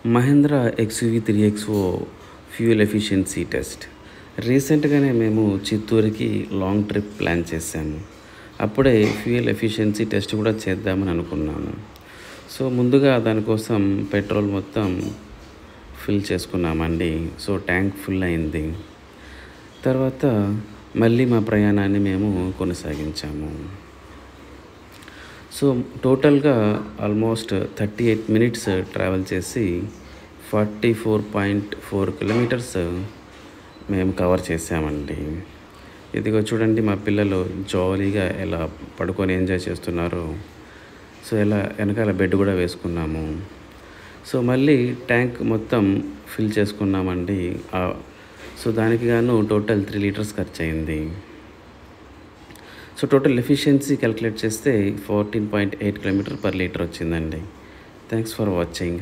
Mahindra XUV 3XO fuel efficiency test. రీసెంట్‌గానే మేము చిత్తూరుకి long trip plan చేశాము. అప్పుడే ఫ్యూయల్ ఎఫిషియన్సీ టెస్ట్ కూడా చేద్దామని అనుకున్నాము. సో, ముందుగా దానికోసం పెట్రోల్ మొత్తం ఫిల్ చేసుకున్నామండి. సో, ట్యాంక్ ఫుల్ అయింది. తర్వాత మళ్ళీ మా ప్రయాణాన్ని మేము కొనసాగించాము. సో, టోటల్‌గా ఆల్మోస్ట్ 38 మినిట్స్ ట్రావెల్ చేసి 44.4 కిలోమీటర్స్ మేము కవర్ చేసామండి. ఇదిగో చూడండి, మా పిల్లలు జాలీగా ఎలా పడుకొని ఎంజాయ్ చేస్తున్నారో. సో, ఇలా వెనకాల బెడ్ కూడా వేసుకున్నాము. సో, మళ్ళీ ట్యాంక్ మొత్తం ఫిల్ చేసుకున్నామండి. సో, దానికి గాను టోటల్ 3 లీటర్స్ ఖర్చయింది. సో, టోటల్ ఎఫిషియన్సీ క్యాలిక్యులేట్ చేస్తే 14.8 కిలోమీటర్ పర్ లీటర్ వచ్చిందండి. Thanks for watching.